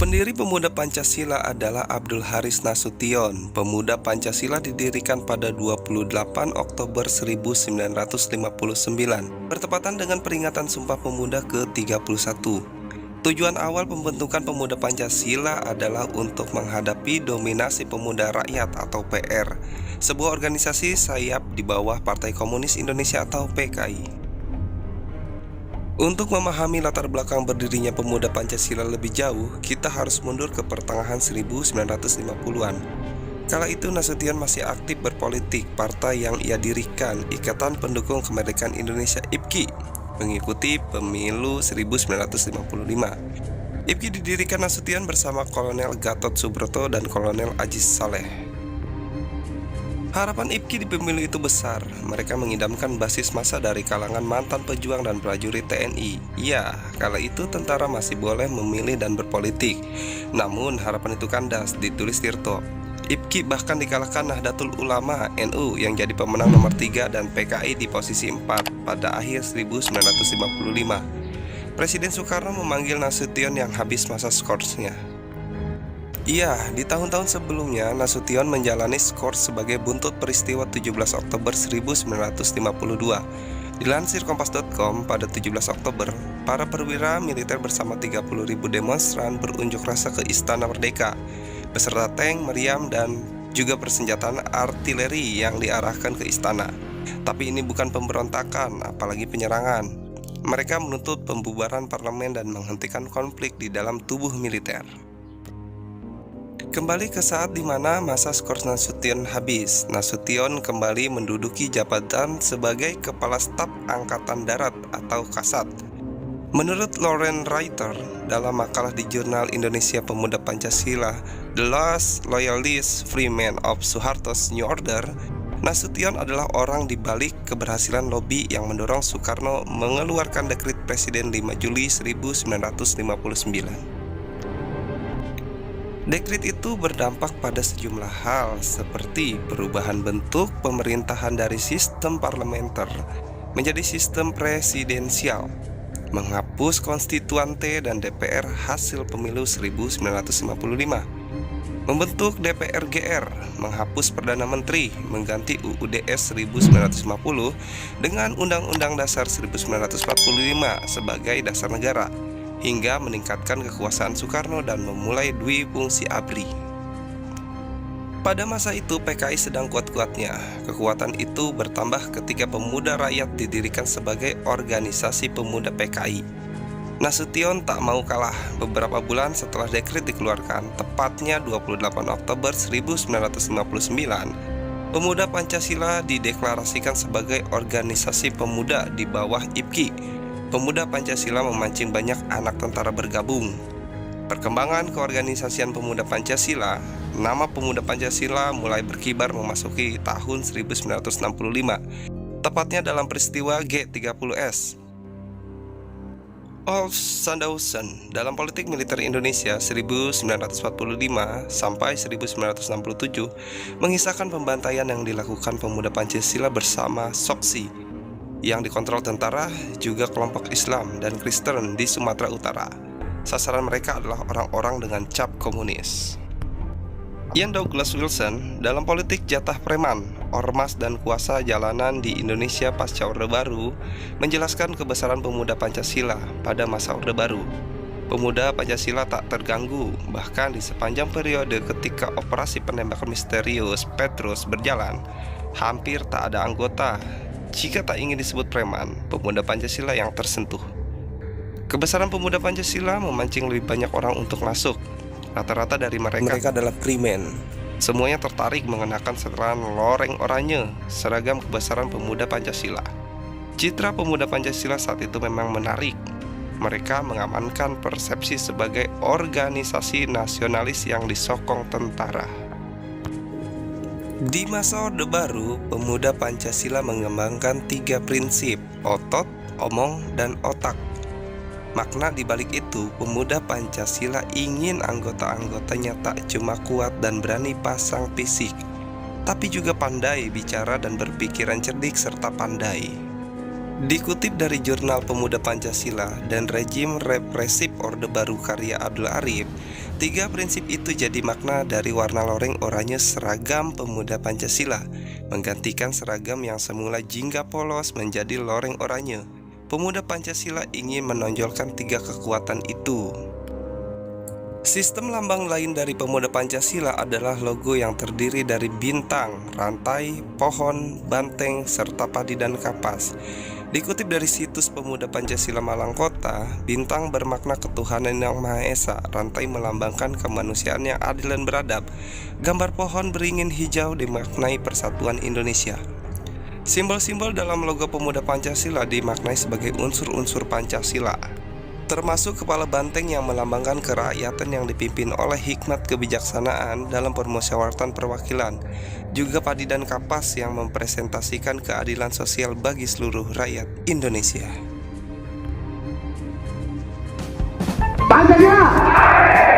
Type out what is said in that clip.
Pendiri Pemuda Pancasila adalah Abdul Haris Nasution. Pemuda Pancasila didirikan pada 28 Oktober 1959, bertepatan dengan peringatan Sumpah Pemuda ke-31. Tujuan awal pembentukan Pemuda Pancasila adalah untuk menghadapi dominasi pemuda rakyat atau PR, sebuah organisasi sayap di bawah Partai Komunis Indonesia atau PKI. Untuk memahami latar belakang berdirinya Pemuda Pancasila lebih jauh, kita harus mundur ke pertengahan 1950-an. Kala itu Nasution masih aktif berpolitik. Partai yang ia dirikan, Ikatan Pendukung Kemerdekaan Indonesia (IPKI), mengikuti pemilu 1955. IPKI didirikan Nasution bersama Kolonel Gatot Subroto dan Kolonel Ajis Saleh. Harapan IPKI di pemilu itu besar. Mereka mengidamkan basis massa dari kalangan mantan pejuang dan prajurit TNI. Ya, kala itu tentara masih boleh memilih dan berpolitik. Namun harapan itu kandas, ditulis Tirto. IPKI bahkan dikalahkan Nahdlatul Ulama NU yang jadi pemenang nomor 3 dan PKI di posisi 4 pada akhir 1955. Presiden Soekarno memanggil Nasution yang habis masa skorsnya. Iya, di tahun-tahun sebelumnya Nasution menjalani skors sebagai buntut peristiwa 17 Oktober 1952. Dilansir Kompas.com, pada 17 Oktober, para perwira militer bersama 30.000 demonstran berunjuk rasa ke Istana Merdeka, beserta tank, meriam, dan juga persenjataan artileri yang diarahkan ke istana. Tapi ini bukan pemberontakan, apalagi penyerangan. Mereka menuntut pembubaran parlemen dan menghentikan konflik di dalam tubuh militer. Kembali ke saat di mana masa skors Nasution habis, Nasution kembali menduduki jabatan sebagai Kepala Staf Angkatan Darat atau Kasat. Menurut Lauren Reiter dalam makalah di jurnal Indonesia Pemuda Pancasila, The Last Loyalist Freeman of Suharto's New Order, Nasution adalah orang di balik keberhasilan lobi yang mendorong Soekarno mengeluarkan dekret Presiden 5 Juli 1959. Dekret itu berdampak pada sejumlah hal seperti perubahan bentuk pemerintahan dari sistem parlementer menjadi sistem presidensial, menghapus konstituante dan DPR hasil pemilu 1955, membentuk DPR GR, menghapus Perdana Menteri, mengganti UUDS 1950 dengan Undang-Undang Dasar 1945 sebagai dasar negara, hingga meningkatkan kekuasaan Soekarno dan memulai Dwi Fungsi ABRI. Pada masa itu PKI sedang kuat-kuatnya. Kekuatan itu bertambah ketika Pemuda Rakyat didirikan sebagai organisasi pemuda PKI. Nasution tak mau kalah. Beberapa bulan setelah dekret dikeluarkan, tepatnya 28 Oktober 1959, Pemuda Pancasila dideklarasikan sebagai organisasi pemuda di bawah IPKI. Pemuda Pancasila memancing banyak anak tentara bergabung. Perkembangan keorganisasian Pemuda Pancasila, nama Pemuda Pancasila mulai berkibar memasuki tahun 1965, tepatnya dalam peristiwa G30S. Ulf Sandhausen dalam Politik Militer Indonesia 1945 sampai 1967 mengisahkan pembantaian yang dilakukan Pemuda Pancasila bersama Soksi yang dikontrol tentara, juga kelompok Islam dan Kristen di Sumatera Utara. Sasaran mereka adalah orang-orang dengan cap komunis. Ian Douglas Wilson dalam Politik Jatah Preman, Ormas dan Kuasa Jalanan di Indonesia Pasca Orde Baru menjelaskan kebesaran Pemuda Pancasila pada masa Orde Baru. Pemuda Pancasila tak terganggu, bahkan di sepanjang periode ketika operasi penembakan misterius Petrus berjalan, hampir tak ada anggota, jika tak ingin disebut preman, Pemuda Pancasila yang tersentuh. Kebesaran Pemuda Pancasila memancing lebih banyak orang untuk masuk. Rata-rata dari mereka adalah primen. Semuanya tertarik mengenakan setelan loreng oranye, seragam kebesaran Pemuda Pancasila. Citra Pemuda Pancasila saat itu memang menarik. Mereka mengamankan persepsi sebagai organisasi nasionalis yang disokong tentara. Di masa Orde Baru, Pemuda Pancasila mengembangkan 3 prinsip: otot, omong, dan otak. Makna di balik itu, Pemuda Pancasila ingin anggota-anggotanya tak cuma kuat dan berani pasang fisik, tapi juga pandai bicara dan berpikiran cerdik serta pandai. Dikutip dari Jurnal Pemuda Pancasila dan Rejim Represif Orde Baru karya Abdul Arif, tiga prinsip itu jadi makna dari warna loreng oranye seragam pemuda Pancasila, menggantikan seragam yang semula jingga polos menjadi loreng oranye. Pemuda Pancasila ingin menonjolkan tiga kekuatan itu. Sistem lambang lain dari Pemuda Pancasila adalah logo yang terdiri dari bintang, rantai, pohon, banteng, serta padi dan kapas. Dikutip dari situs Pemuda Pancasila Malang Kota, bintang bermakna ketuhanan yang Maha Esa, rantai melambangkan kemanusiaan yang adil dan beradab, gambar pohon beringin hijau dimaknai persatuan Indonesia. Simbol-simbol dalam logo Pemuda Pancasila dimaknai sebagai unsur-unsur Pancasila, termasuk kepala banteng yang melambangkan kerakyatan yang dipimpin oleh hikmat kebijaksanaan dalam permusyawaratan perwakilan, juga padi dan kapas yang mempresentasikan keadilan sosial bagi seluruh rakyat Indonesia. Pancasila!